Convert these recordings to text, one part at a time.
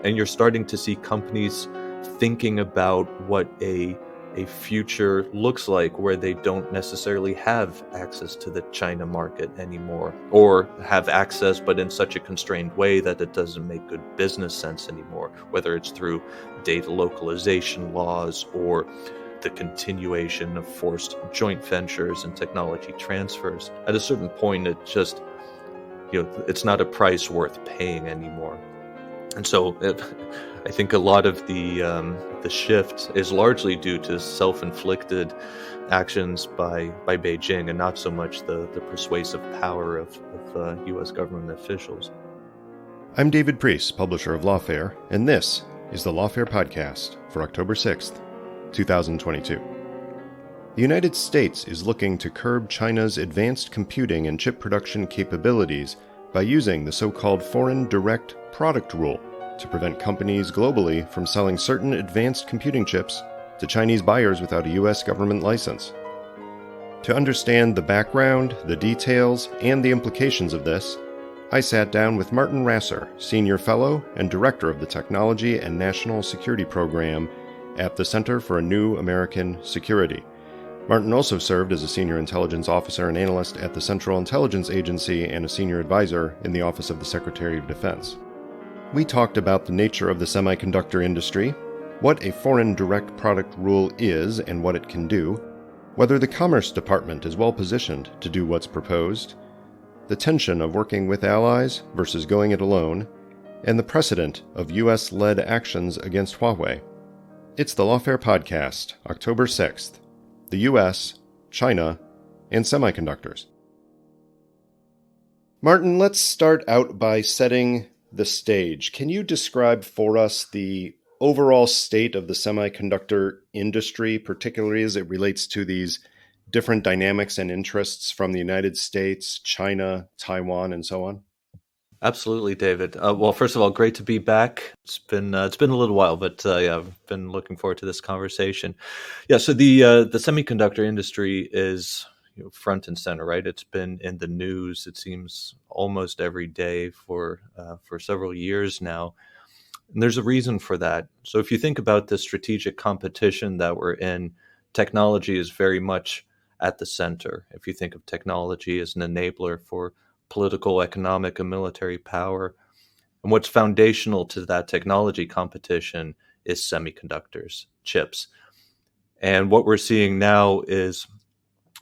And you're starting to see companies thinking about what a future looks like where they don't necessarily have access to the China market anymore, or have access but in such a constrained way that it doesn't make good business sense anymore, whether it's through data localization laws or the continuation of forced joint ventures and technology transfers. At a certain point, it just, it's not a price worth paying anymore. And so I think a lot of the shift is largely due to self-inflicted actions by Beijing, and not so much the persuasive power of U.S. government officials. I'm David Priest, publisher of Lawfare, and this is the Lawfare Podcast for October 6th, 2022. The United States is looking to curb China's advanced computing and chip production capabilities by using the so-called Foreign Direct Product Rule to prevent companies globally from selling certain advanced computing chips to Chinese buyers without a U.S. government license. To understand the background, the details, and the implications of this, I sat down with Martin Rasser, Senior Fellow and Director of the Technology and National Security Program at the Center for a New American Security. Martin also served as a Senior Intelligence Officer and Analyst at the Central Intelligence Agency and a Senior Advisor in the Office of the Secretary of Defense. We talked about the nature of the semiconductor industry, what a Foreign Direct Product Rule is and what it can do, whether the Commerce Department is well positioned to do what's proposed, the tension of working with allies versus going it alone, and the precedent of U.S.-led actions against Huawei. It's the Lawfare Podcast, October 6th. The U.S., China, and semiconductors. Martin, let's start out by setting the stage. Can you describe for us the overall state of the semiconductor industry, particularly as it relates to these different dynamics and interests from the United States, China, Taiwan, and so on? Absolutely, David. Well, first of all, great to be back. It's been a little while, but I've been looking forward to this conversation. Yeah, so the semiconductor industry is front and center, right? It's been in the news, it seems, almost every day for several years now. And there's a reason for that. So if you think about the strategic competition that we're in, technology is very much at the center. If you think of technology as an enabler for political, economic, and military power. And what's foundational to that technology competition is semiconductors, chips. And what we're seeing now is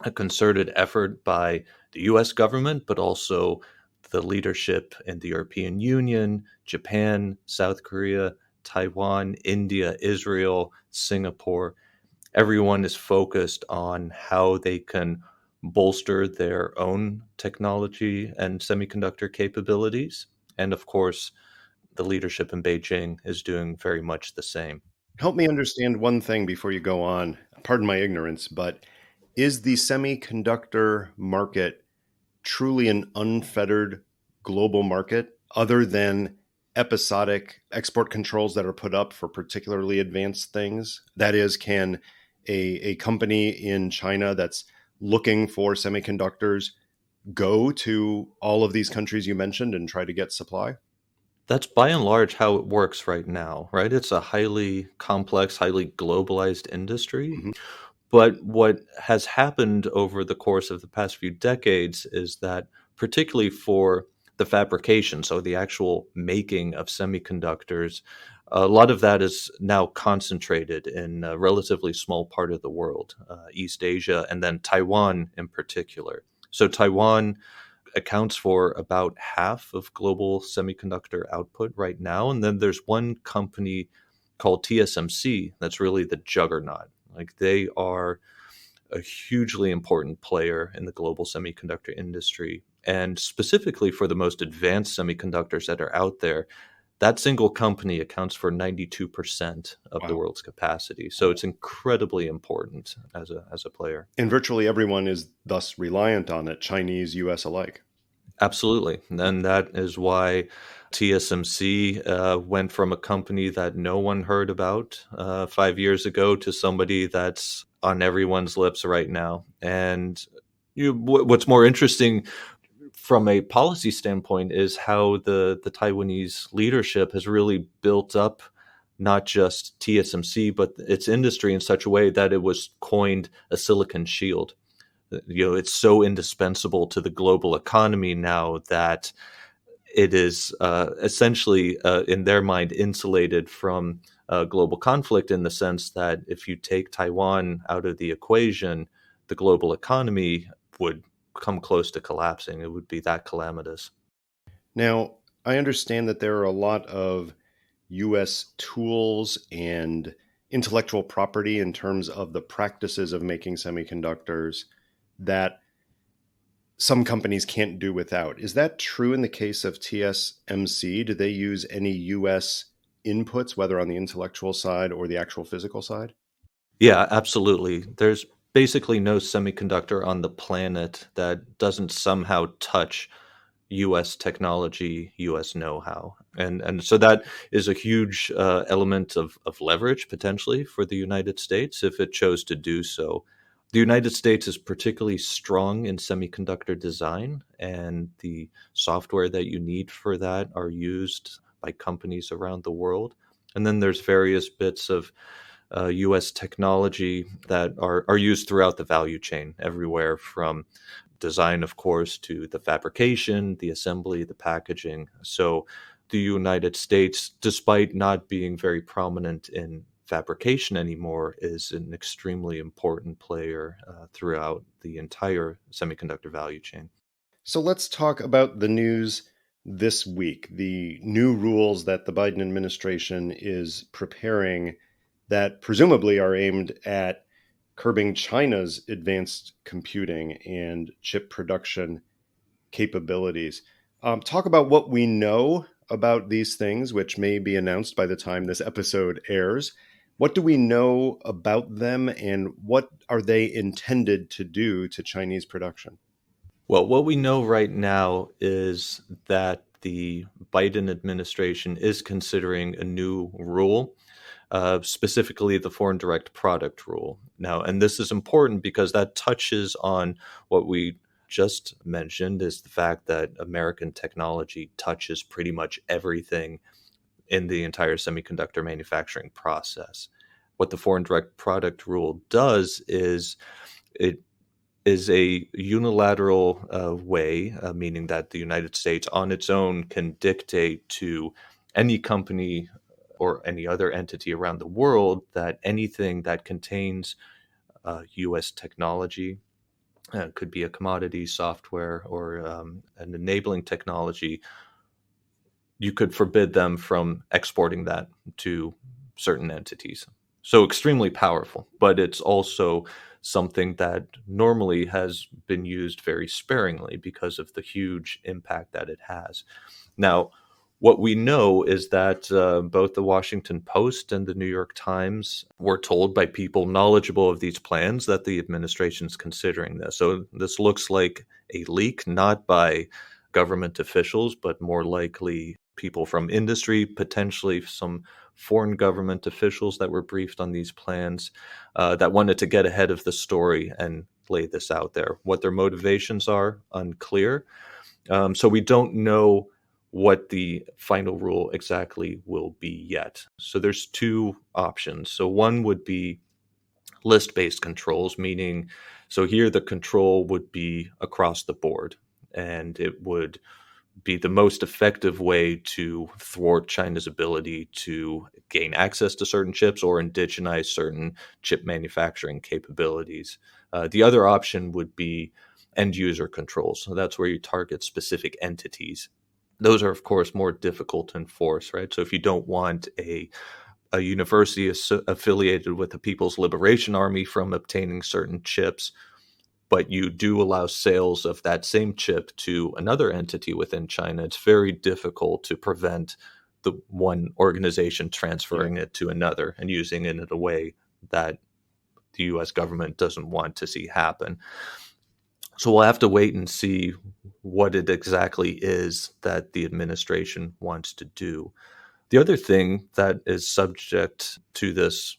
a concerted effort by the US government, but also the leadership in the European Union, Japan, South Korea, Taiwan, India, Israel, Singapore. Everyone is focused on how they can bolster their own technology and semiconductor capabilities. And of course, the leadership in Beijing is doing very much the same. Help me understand one thing before you go on. Pardon my ignorance, but is the semiconductor market truly an unfettered global market other than episodic export controls that are put up for particularly advanced things? That is, can a company in China that's looking for semiconductors go to all of these countries you mentioned and try to get supply? That's by and large how it works right now, right? It's a highly complex, highly globalized industry. Mm-hmm. But what has happened over the course of the past few decades is that, particularly for the fabrication, so the actual making of semiconductors, a lot of that is now concentrated in a relatively small part of the world, East Asia, and then Taiwan in particular. So Taiwan accounts for about half of global semiconductor output right now. And then there's one company called TSMC that's really the juggernaut. Like, they are a hugely important player in the global semiconductor industry. And specifically for the most advanced semiconductors that are out there, that single company accounts for 92% of the world's capacity. So it's incredibly important as a player. And virtually everyone is thus reliant on it, Chinese, US alike. Absolutely. And that is why TSMC went from a company that no one heard about 5 years ago to somebody that's on everyone's lips right now. And what's more interesting from a policy standpoint is how the Taiwanese leadership has really built up not just TSMC, but its industry in such a way that it was coined a silicon shield. It's so indispensable to the global economy now that it is essentially, in their mind, insulated from global conflict in the sense that if you take Taiwan out of the equation, the global economy would come close to collapsing. It would be that calamitous. Now, I understand that there are a lot of U.S. tools and intellectual property in terms of the practices of making semiconductors that some companies can't do without. Is that true in the case of TSMC? Do they use any U.S. inputs, whether on the intellectual side or the actual physical side? Yeah, absolutely. There's basically no semiconductor on the planet that doesn't somehow touch U.S. technology, U.S. know-how, and so that is a huge element of leverage potentially for the United States if it chose to do so. The United States is particularly strong in semiconductor design, and the software that you need for that are used by companies around the world. And then there's various bits of U.S. technology that are used throughout the value chain, everywhere from design, of course, to the fabrication, the assembly, the packaging. So the United States, despite not being very prominent in fabrication anymore, is an extremely important player throughout the entire semiconductor value chain. So let's talk about the news this week, the new rules that the Biden administration is preparing that presumably are aimed at curbing China's advanced computing and chip production capabilities. Talk about what we know about these things, which may be announced by the time this episode airs. What do we know about them, and what are they intended to do to Chinese production? Well, what we know right now is that the Biden administration is considering a new rule, specifically the foreign direct product rule. Now, and this is important because that touches on what we just mentioned is the fact that American technology touches pretty much everything in the entire semiconductor manufacturing process. What the foreign direct product rule does is it is a unilateral way, meaning that the United States on its own can dictate to any company or any other entity around the world that anything that contains U.S. technology, could be a commodity, software, or an enabling technology, you could forbid them from exporting that to certain entities. So extremely powerful, but it's also something that normally has been used very sparingly because of the huge impact that it has. Now, what we know is that both the Washington Post and the New York Times were told by people knowledgeable of these plans that the administration is considering this. So this looks like a leak, not by government officials, but more likely people from industry, potentially some foreign government officials that were briefed on these plans that wanted to get ahead of the story and lay this out there. What their motivations are, unclear. So we don't know what the final rule exactly will be yet. So there's two options. So one would be list-based controls, meaning, so here the control would be across the board, and it would be the most effective way to thwart China's ability to gain access to certain chips or indigenize certain chip manufacturing capabilities. The other option would be end user controls. So that's where you target specific entities. Those are, of course, more difficult to enforce, right? So if you don't want a university affiliated with the People's Liberation Army from obtaining certain chips, but you do allow sales of that same chip to another entity within China, it's very difficult to prevent the one organization transferring it to another and using it in a way that the US government doesn't want to see happen. So we'll have to wait and see what it exactly is that the administration wants to do. The other thing that is subject to this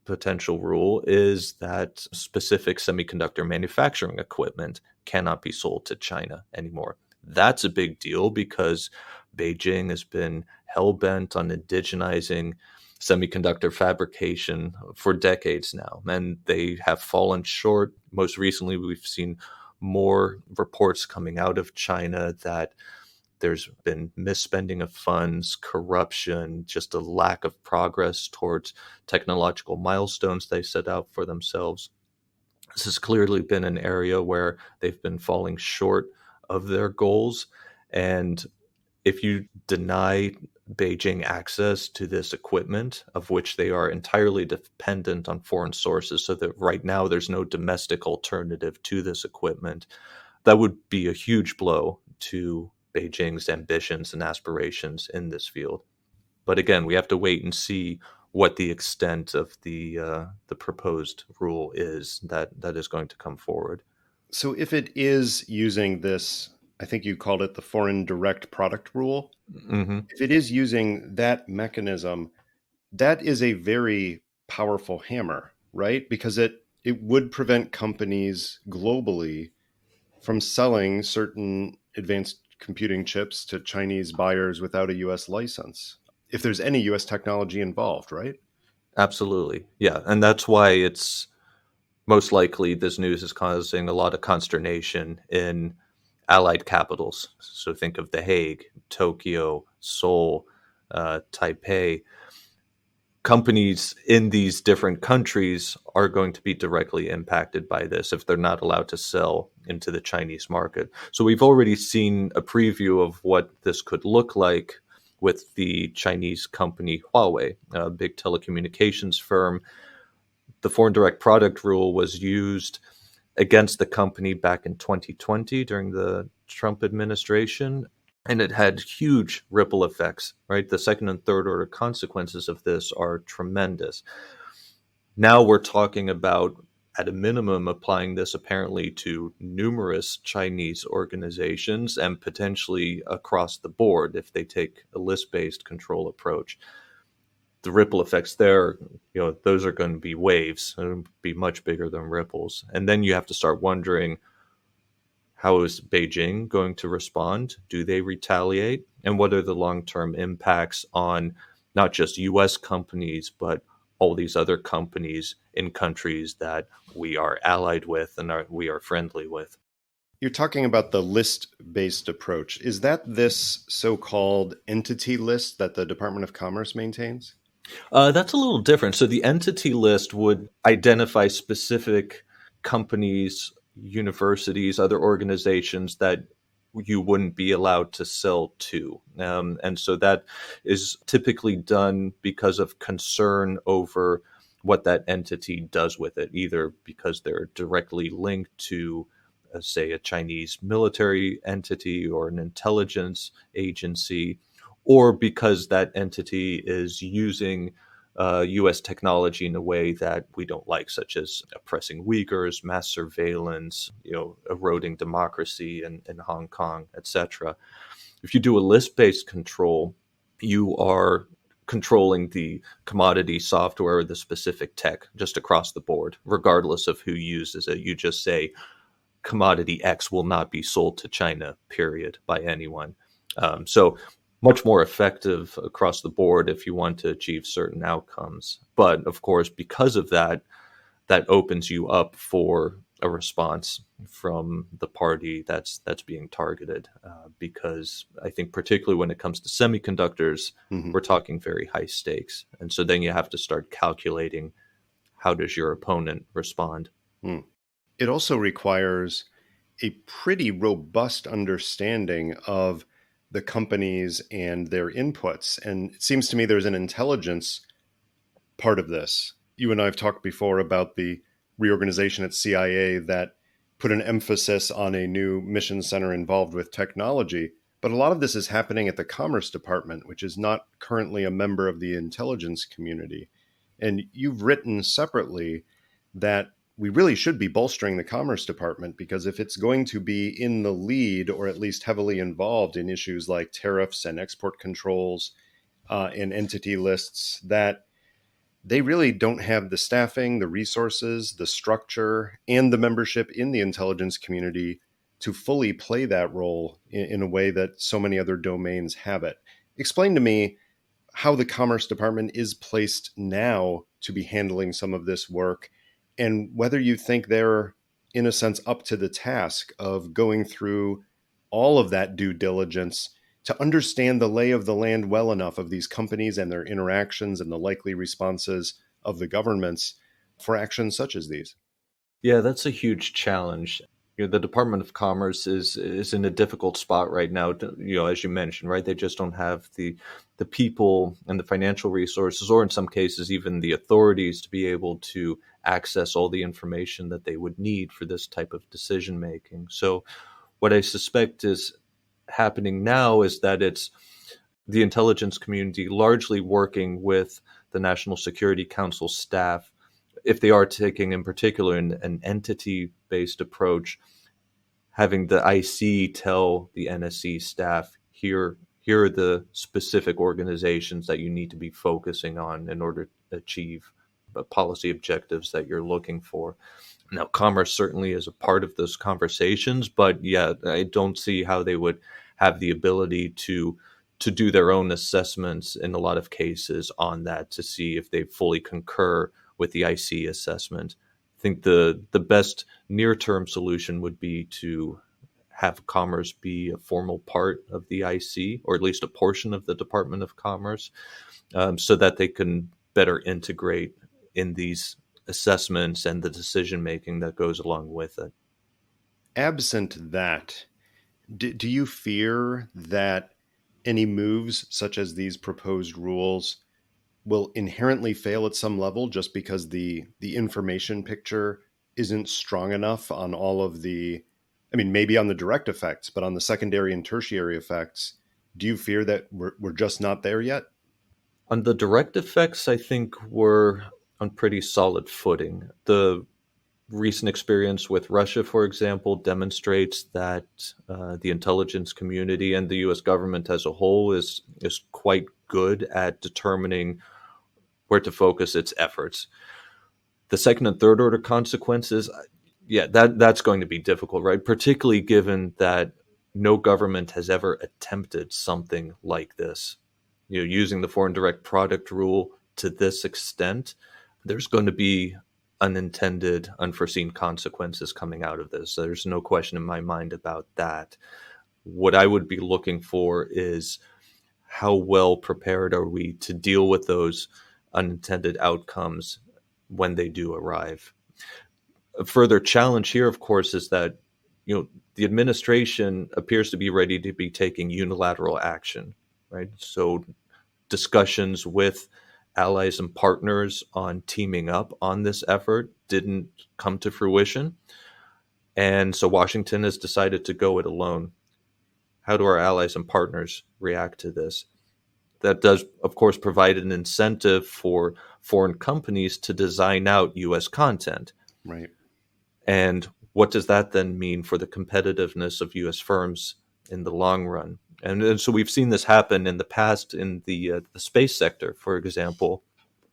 potential rule is that specific semiconductor manufacturing equipment cannot be sold to China anymore. That's a big deal because Beijing has been hell-bent on indigenizing semiconductor fabrication for decades now, and they have fallen short. Most recently, we've seen more reports coming out of China that there's been misspending of funds, corruption, just a lack of progress towards technological milestones they set out for themselves. This has clearly been an area where they've been falling short of their goals. And if you deny Beijing access to this equipment, of which they are entirely dependent on foreign sources, so that right now there's no domestic alternative to this equipment, that would be a huge blow to Beijing's ambitions and aspirations in this field. But again, we have to wait and see what the extent of the proposed rule is that is going to come forward. So if it is using this, I think you called it the foreign direct product rule. Hmm. If it is using that mechanism, that is a very powerful hammer, right? Because it would prevent companies globally from selling certain advanced computing chips to Chinese buyers without a US license, if there's any US technology involved, right? Absolutely, yeah, and that's why it's most likely this news is causing a lot of consternation in allied capitals. So think of The Hague, Tokyo, Seoul, Taipei. Companies in these different countries are going to be directly impacted by this if they're not allowed to sell into the Chinese market. So we've already seen a preview of what this could look like with the Chinese company Huawei, a big telecommunications firm. The foreign direct product rule was used against the company back in 2020 during the Trump administration. And it had huge ripple effects, right? The second and third order consequences of this are tremendous. Now we're talking about, at a minimum, applying this apparently to numerous Chinese organizations and potentially across the board if they take a list-based control approach. The ripple effects there, those are going to be waves. It'll be much bigger than ripples. And then you have to start wondering, how is Beijing going to respond? Do they retaliate? And what are the long-term impacts on not just US companies, but all these other companies in countries that we are allied with and we are friendly with? You're talking about the list-based approach. Is that this so-called entity list that the Department of Commerce maintains? That's a little different. So the entity list would identify specific companies, universities, other organizations that you wouldn't be allowed to sell to. And so that is typically done because of concern over what that entity does with it, either because they're directly linked to, say, a Chinese military entity or an intelligence agency, or because that entity is using U.S. technology in a way that we don't like, such as oppressing Uyghurs, mass surveillance, eroding democracy in Hong Kong, etc. If you do a list-based control, you are controlling the commodity software or the specific tech just across the board, regardless of who uses it. You just say commodity X will not be sold to China, period, by anyone. So much more effective across the board if you want to achieve certain outcomes. But of course, because of that, that opens you up for a response from the party that's being targeted. Because I think particularly when it comes to semiconductors, we're talking very high stakes. And so then you have to start calculating, how does your opponent respond? It also requires a pretty robust understanding of the companies and their inputs. And it seems to me there's an intelligence part of this. You and I have talked before about the reorganization at CIA that put an emphasis on a new mission center involved with technology. But a lot of this is happening at the Commerce Department, which is not currently a member of the intelligence community. And you've written separately that we really should be bolstering the Commerce Department, because if it's going to be in the lead, or at least heavily involved in issues like tariffs and export controls and entity lists, that they really don't have the staffing, the resources, the structure, and the membership in the intelligence community to fully play that role in a way that so many other domains have it. Explain to me how the Commerce Department is placed now to be handling some of this work, and whether you think they're, in a sense, up to the task of going through all of that due diligence to understand the lay of the land well enough of these companies and their interactions and the likely responses of the governments for actions such as these. Yeah, that's a huge challenge. The Department of Commerce is in a difficult spot right now. As you mentioned, right? They just don't have the people and the financial resources, or in some cases, even the authorities to be able to access all the information that they would need for this type of decision making. So, what I suspect is happening now is that it's the intelligence community largely working with the National Security Council staff, if they are taking in particular an entity-based approach, having the IC tell the NSC staff, here are the specific organizations that you need to be focusing on in order to achieve the policy objectives that you're looking for. Now, commerce certainly is a part of those conversations, but yeah, I don't see how they would have the ability to do their own assessments in a lot of cases on that to see if they fully concur with the IC assessment. I think the best near term solution would be to have commerce be a formal part of the IC, or at least a portion of the Department of Commerce, so that they can better integrate in these assessments and the decision making that goes along with it. Absent that, do you fear that any moves such as these proposed rules will inherently fail at some level just because the information picture isn't strong enough on all of the, I mean, maybe on the direct effects, but on the secondary and tertiary effects? Do you fear that we're just not there yet? On the direct effects, I think we're on pretty solid footing. The recent experience with Russia, for example, demonstrates that the intelligence community and the U.S. government as a whole is quite good at determining where to focus its efforts. The second and third order consequences, yeah, that's going to be difficult, right? Particularly given that no government has ever attempted something like this. Using the foreign direct product rule to this extent, there's going to be unintended, unforeseen consequences coming out of this. There's no question in my mind about that. What I would be looking for is how well prepared are we to deal with those unintended outcomes when they do arrive. A further challenge here, of course, is that the administration appears to be ready to be taking unilateral action, right? So discussions with allies and partners on teaming up on this effort didn't come to fruition. And so Washington has decided to go it alone. How do our allies and partners react to this? That does, of course, provide an incentive for foreign companies to design out U.S. content. Right. And what does that then mean for the competitiveness of U.S. firms in the long run? And so we've seen this happen in the past in the space sector, for example,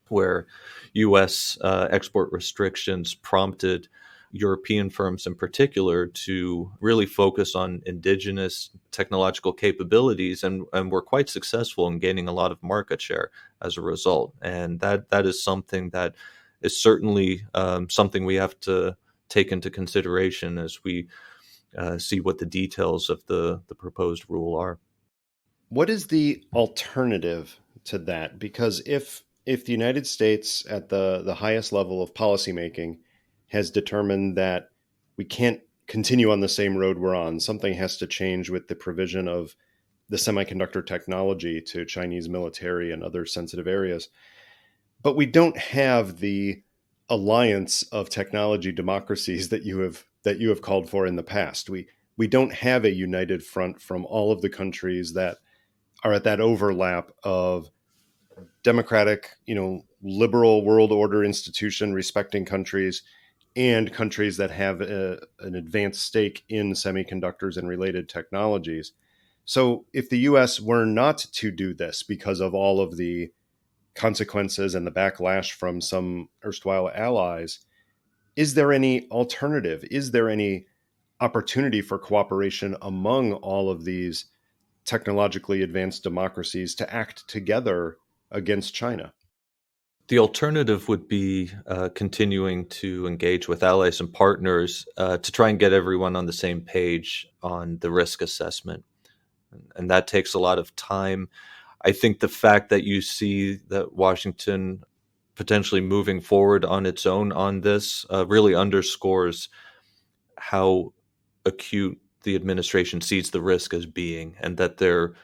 where U.S. Export restrictions prompted European firms in particular to really focus on indigenous technological capabilities, and were quite successful in gaining a lot of market share as a result. And that is something that is certainly something we have to take into consideration as we see what the details of the proposed rule are. What is the alternative to that? Because if the United States at the highest level of policymaking has determined that we can't continue on the same road we're on, something has to change with the provision of the semiconductor technology to Chinese military and other sensitive areas. But we don't have the alliance of technology democracies that you have called for in the past. We don't have a united front from all of the countries that are at that overlap of democratic, liberal world order institution respecting countries and countries that have an advanced stake in semiconductors and related technologies. So if the US were not to do this because of all of the consequences and the backlash from some erstwhile allies, is there any alternative? Is there any opportunity for cooperation among all of these technologically advanced democracies to act together against China? The alternative would be continuing to engage with allies and partners to try and get everyone on the same page on the risk assessment. And that takes a lot of time. I think the fact that you see that Washington potentially moving forward on its own on this really underscores how acute the administration sees the risk as being, and that they're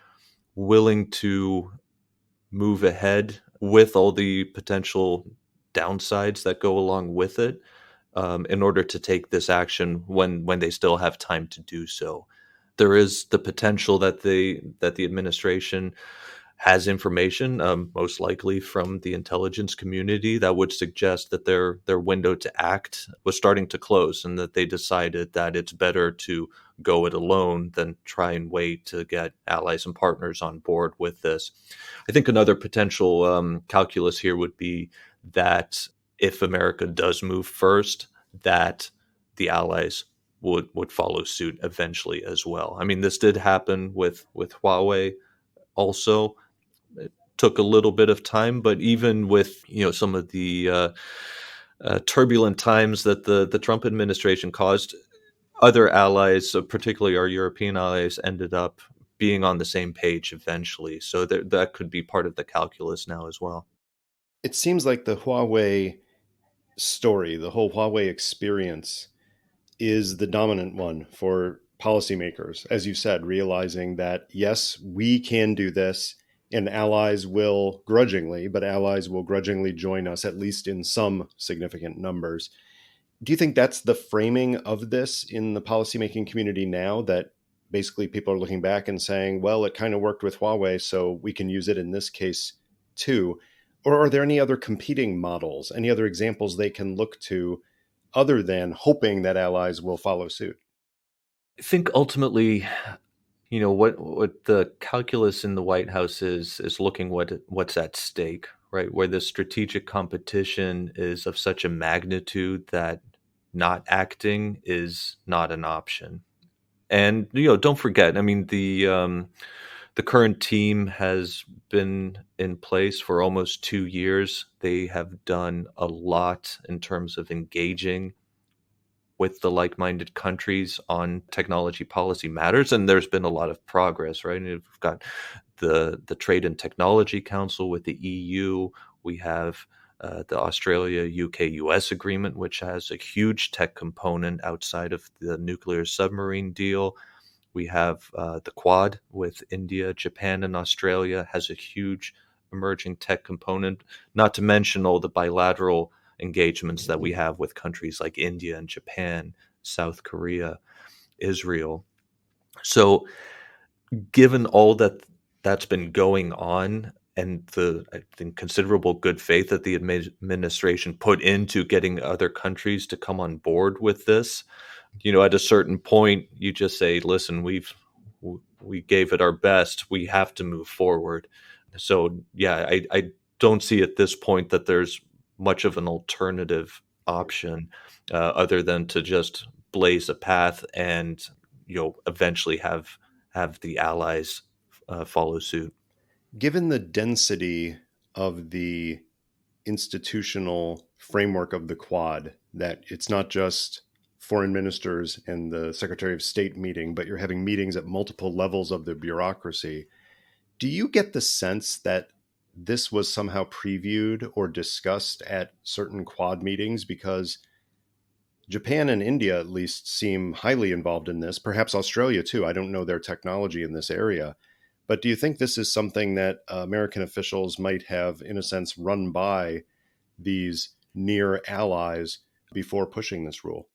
willing to move ahead with all the potential downsides that go along with it, in order to take this action when they still have time to do so. There is the potential that the administration has information, most likely from the intelligence community, that would suggest that their window to act was starting to close, and that they decided that it's better to go it alone than try and wait to get allies and partners on board with this. I think another potential calculus here would be that if America does move first, that the allies would follow suit eventually as well. I mean, this did happen with Huawei also. It took a little bit of time, but even with some of the turbulent times that the Trump administration caused, other allies, particularly our European allies, ended up being on the same page eventually. So that could be part of the calculus now as well. It seems like the Huawei story, the whole Huawei experience, is the dominant one for policymakers, as you said, realizing that, yes, we can do this, and allies will grudgingly, but allies will grudgingly join us, at least in some significant numbers. Do you think that's the framing of this in the policymaking community now, that basically people are looking back and saying, well, it kind of worked with Huawei, so we can use it in this case too? Or are there any other competing models, any other examples they can look to other than hoping that allies will follow suit? I think ultimately, what the calculus in the White House is looking what's at stake, right? Where the strategic competition is of such a magnitude that not acting is not an option. And don't forget, I mean, the current team has been in place for almost 2 years. They have done a lot in terms of engaging with the like-minded countries on technology policy matters, and there's been a lot of progress, right? And we've got the Trade and Technology Council with the EU. We have the Australia, UK, US agreement, which has a huge tech component outside of the nuclear submarine deal. We have the Quad with India, Japan, and Australia has a huge emerging tech component, not to mention all the bilateral engagements that we have with countries like India and Japan, South Korea, Israel. So, given all that's been going on, and I think, considerable good faith that the administration put into getting other countries to come on board with this, at a certain point, you just say, "Listen, we gave it our best. We have to move forward." So, yeah, I don't see at this point that there's much of an alternative option, other than to just blaze a path and eventually have the allies follow suit. Given the density of the institutional framework of the Quad, that it's not just foreign ministers and the Secretary of State meeting, but you're having meetings at multiple levels of the bureaucracy, do you get the sense that this was somehow previewed or discussed at certain Quad meetings? Because Japan and India, at least, seem highly involved in this, perhaps Australia too. I don't know their technology in this area. But do you think this is something that American officials might have, in a sense, run by these near allies before pushing this rule?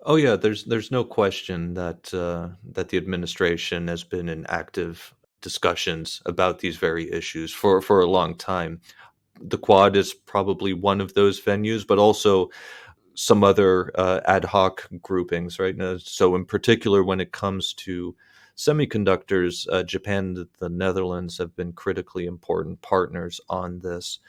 Oh yeah, there's no question that that the administration has been in active discussions about these very issues for a long time. The Quad is probably one of those venues, but also some other ad hoc groupings, right? Now, so, in particular, when it comes to semiconductors, Japan and the Netherlands have been critically important partners on this.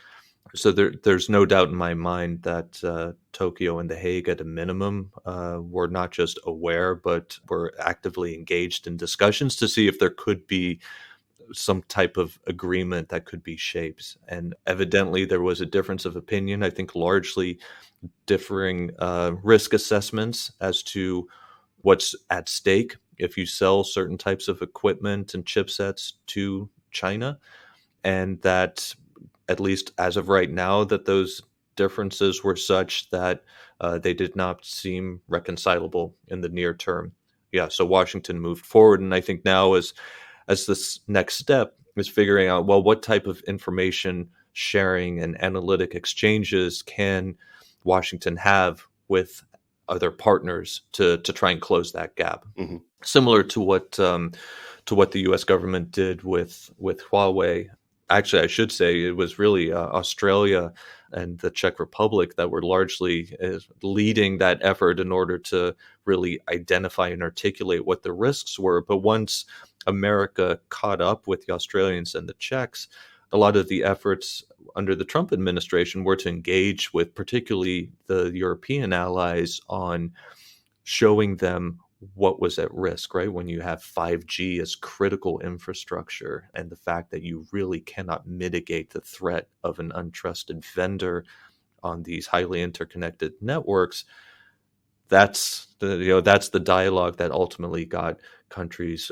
So there's no doubt in my mind that Tokyo and The Hague, at a minimum, were not just aware, but were actively engaged in discussions to see if there could be some type of agreement that could be shaped. And evidently, there was a difference of opinion. I think largely differing risk assessments as to what's at stake if you sell certain types of equipment and chipsets to China, and that, at least as of right now, that those differences were such that they did not seem reconcilable in the near term. Yeah, so Washington moved forward, and I think now, as this next step, is figuring out, well, what type of information sharing and analytic exchanges can Washington have with other partners to try and close that gap, Hmm. similar to what the U.S. government did with Huawei. Actually, I should say it was really Australia and the Czech Republic that were largely leading that effort in order to really identify and articulate what the risks were. But once America caught up with the Australians and the Czechs, a lot of the efforts under the Trump administration were to engage with particularly the European allies on showing them what was at risk, right? When you have 5G as critical infrastructure, and the fact that you really cannot mitigate the threat of an untrusted vendor on these highly interconnected networks, that's the dialogue that ultimately got countries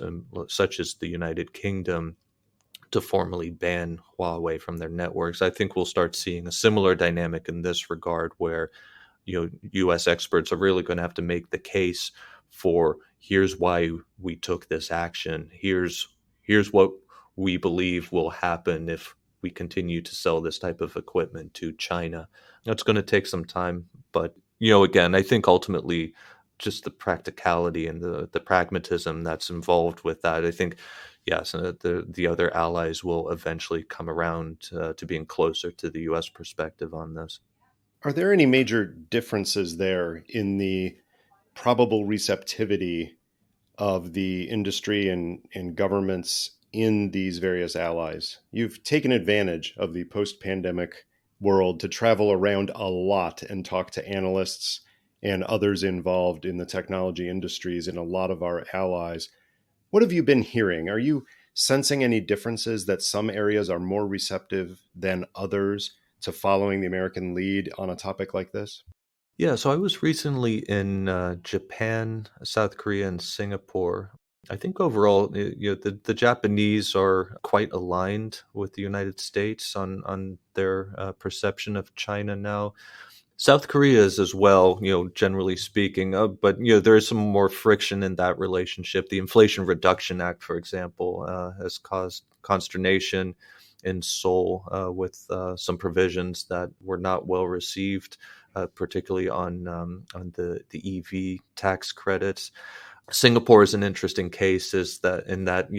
such as the United Kingdom to formally ban Huawei from their networks. I think we'll start seeing a similar dynamic in this regard, where U.S. experts are really going to have to make the case for, here's why we took this action. Here's what we believe will happen if we continue to sell this type of equipment to China. That's going to take some time, but again, I think ultimately just the practicality and the pragmatism that's involved with that. I think, yes, the other allies will eventually come around to being closer to the U.S. perspective on this. Are there any major differences there in the probable receptivity of the industry and governments in these various allies? You've taken advantage of the post-pandemic world to travel around a lot and talk to analysts and others involved in the technology industries and a lot of our allies. What have you been hearing? Are you sensing any differences, that some areas are more receptive than others to following the American lead on a topic like this? Yeah, so I was recently in Japan, South Korea, and Singapore. I think overall, the Japanese are quite aligned with the United States on their perception of China now. South Korea is as well, generally speaking, but there is some more friction in that relationship. The Inflation Reduction Act, for example, has caused consternation in Seoul with some provisions that were not well received, particularly on the EV tax credits. Singapore is an interesting case, is that in that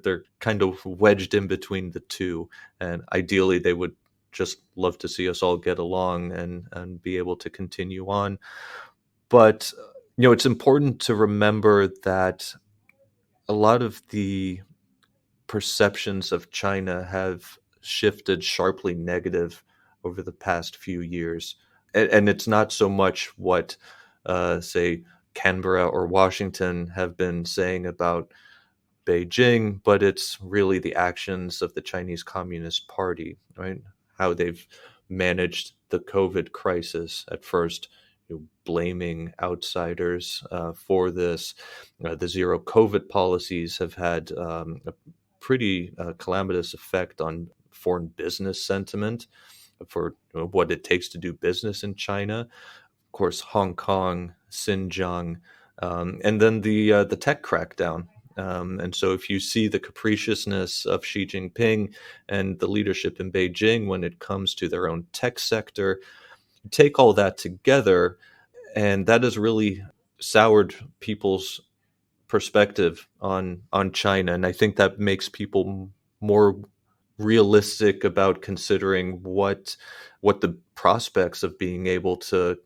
they're kind of wedged in between the two, and ideally they would just love to see us all get along and be able to continue on. But it's important to remember that a lot of the perceptions of China have shifted sharply negative over the past few years. And it's not so much what, say, Canberra or Washington have been saying about Beijing, but it's really the actions of the Chinese Communist Party, right? How they've managed the COVID crisis at first, blaming outsiders for this. The zero COVID policies have had a pretty calamitous effect on foreign business sentiment for what it takes to do business in China. Of course, Hong Kong, Xinjiang, and then the tech crackdown. And so if you see the capriciousness of Xi Jinping and the leadership in Beijing when it comes to their own tech sector, take all that together, and that has really soured people's perspective on China. And I think that makes people more realistic about considering what the prospects of being able to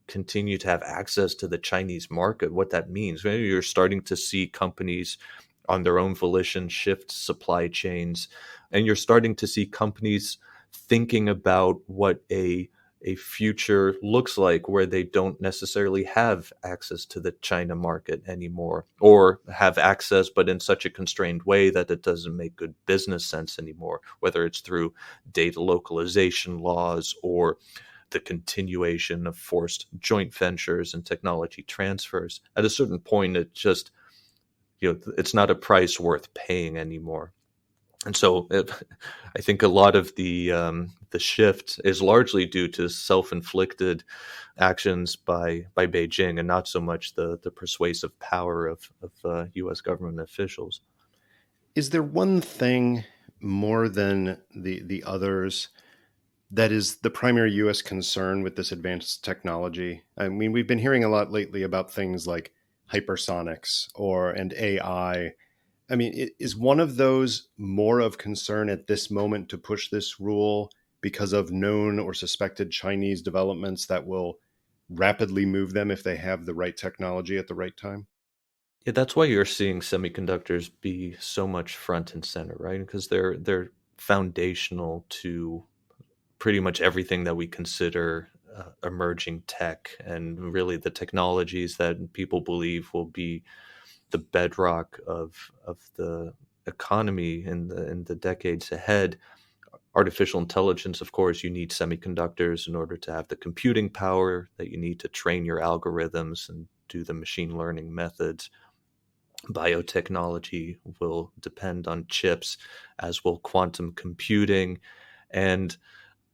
continue to have access to the Chinese market, what that means. Maybe you're starting to see companies on their own volition shift supply chains, and you're starting to see companies thinking about what a future looks like where they don't necessarily have access to the China market anymore, or have access but in such a constrained way that it doesn't make good business sense anymore, whether it's through data localization laws or the continuation of forced joint ventures and technology transfers. At a certain point, it just, it's not a price worth paying anymore. And so I think a lot of the shift is largely due to self-inflicted actions by Beijing, and not so much the persuasive power of U.S. government officials. Is there one thing more than the others that is the primary U.S. concern with this advanced technology? I mean, we've been hearing a lot lately about things like hypersonics and AI. I mean, is one of those more of concern at this moment to push this rule because of known or suspected Chinese developments that will rapidly move them if they have the right technology at the right time? Yeah, that's why you're seeing semiconductors be so much front and center, right? Because they're foundational to pretty much everything that we consider emerging tech, and really the technologies that people believe will be the bedrock of the economy in the decades ahead. Artificial intelligence, of course, you need semiconductors in order to have the computing power that you need to train your algorithms and do the machine learning methods. Biotechnology will depend on chips, as will quantum computing, and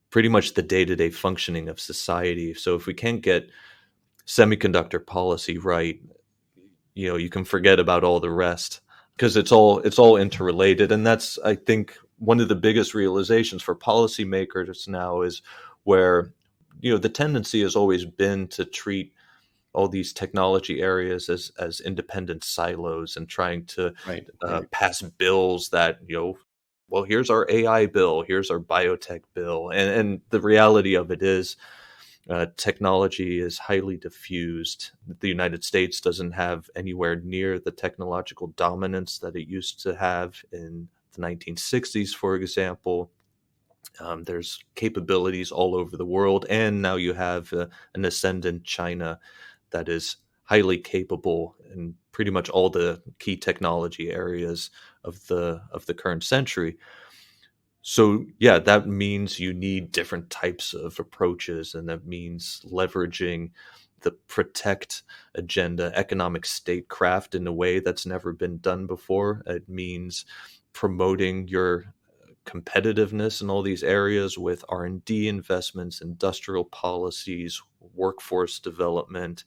pretty much the day-to-day functioning of society. So if we can't get semiconductor policy right, you can forget about all the rest, because it's all interrelated. And that's, I think, one of the biggest realizations for policymakers now, is where the tendency has always been to treat all these technology areas as independent silos, and trying to Right, right. pass bills that, well, here's our AI bill, here's our biotech bill, and the reality of it is, technology is highly diffused. The United States doesn't have anywhere near the technological dominance that it used to have in the 1960s, for example. There's capabilities all over the world, and now you have an ascendant China that is highly capable in pretty much all the key technology areas of the current century. So yeah, that means you need different types of approaches, and that means leveraging the protect agenda, economic statecraft, in a way that's never been done before. It means promoting your competitiveness in all these areas with R&D investments, industrial policies, workforce development,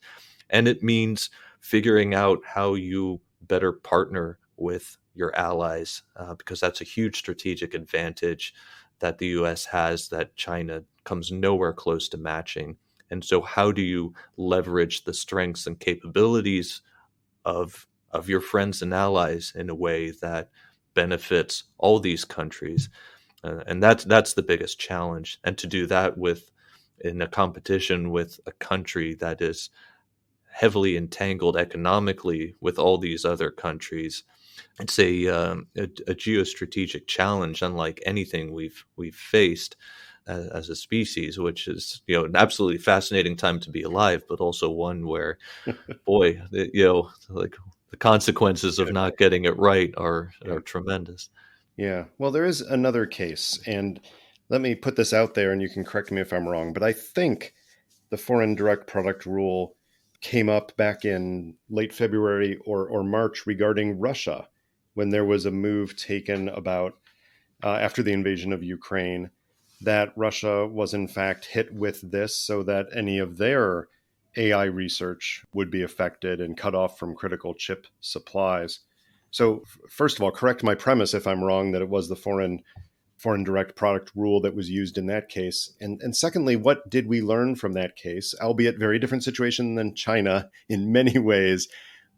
and it means figuring out how you better partner with your allies, because that's a huge strategic advantage that the US has that China comes nowhere close to matching. And so how do you leverage the strengths and capabilities of your friends and allies in a way that benefits all these countries? And that's the biggest challenge. And to do that in a competition with a country that is heavily entangled economically with all these other countries, it's a geostrategic challenge unlike anything we've faced as a species, which is, an absolutely fascinating time to be alive, but also one where, boy, like, the consequences of not getting it right Yeah. are tremendous. Yeah. Well, there is another case, and let me put this out there and you can correct me if I'm wrong, but I think the foreign direct product rule came up back in late February or March regarding Russia, when there was a move taken about after the invasion of Ukraine, that Russia was in fact hit with this so that any of their AI research would be affected and cut off from critical chip supplies. So, first of all, correct my premise if I'm wrong that it was the foreign direct product rule that was used in that case. And secondly, what did we learn from that case? Albeit very different situation than China in many ways,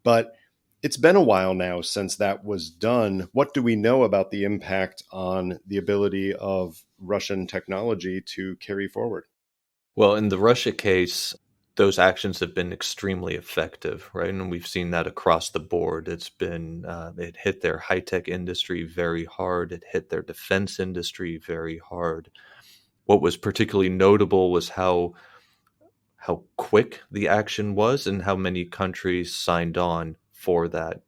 but it's been a while now since that was done. What do we know about the impact on the ability of Russian technology to carry forward? Well, in the Russia case, those actions have been extremely effective, right? And we've seen that across the board. It hit their high tech industry very hard. It hit their defense industry very hard. what was particularly notable was how quick the action was and how many countries signed on for that.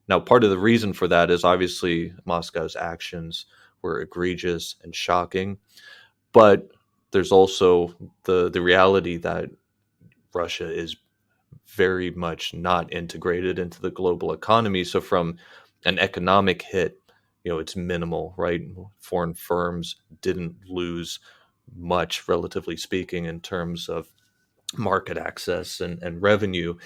Now, part of the reason for that is obviously Moscow's actions were egregious and shocking, but there's also the reality that Russia is very much not integrated into the global economy. So from an economic hit, it's minimal, right? Foreign firms didn't lose much, relatively speaking, in terms of market access and revenue.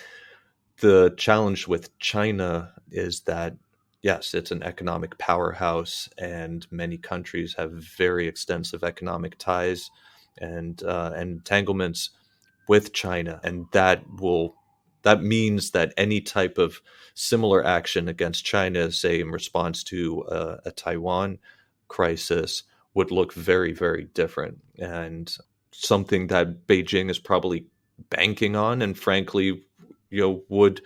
The challenge with China is that, yes, it's an economic powerhouse, and many countries have very extensive economic ties and entanglements with China, and that means that any type of similar action against China, say in response to a Taiwan crisis, would look very, very different, and something that Beijing is probably banking on, and frankly, would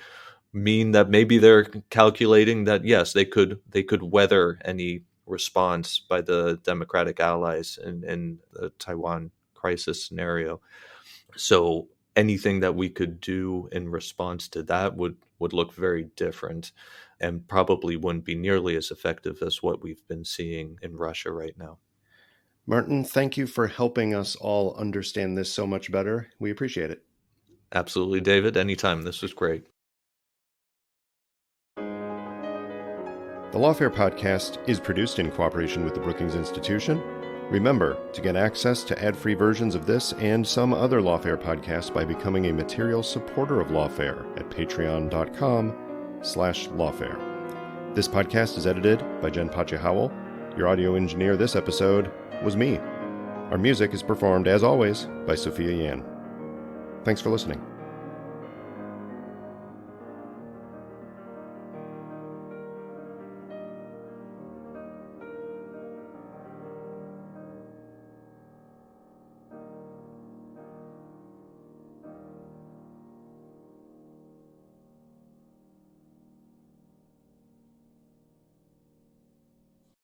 mean that maybe they're calculating that yes, they could weather any response by the democratic allies in the Taiwan crisis scenario. So anything that we could do in response to that would look very different and probably wouldn't be nearly as effective as what we've been seeing in Russia right now. Martin, thank you for helping us all understand this so much better. We appreciate it. Absolutely, David. Anytime. This was great. The Lawfare podcast is produced in cooperation with the Brookings Institution. Remember to get access to ad-free versions of this and some other Lawfare podcasts by becoming a material supporter of Lawfare at patreon.com/lawfare. This podcast is edited by Jen Pacha-Howell. Your audio engineer this episode was me. Our music is performed, as always, by Sophia Yan. Thanks for listening.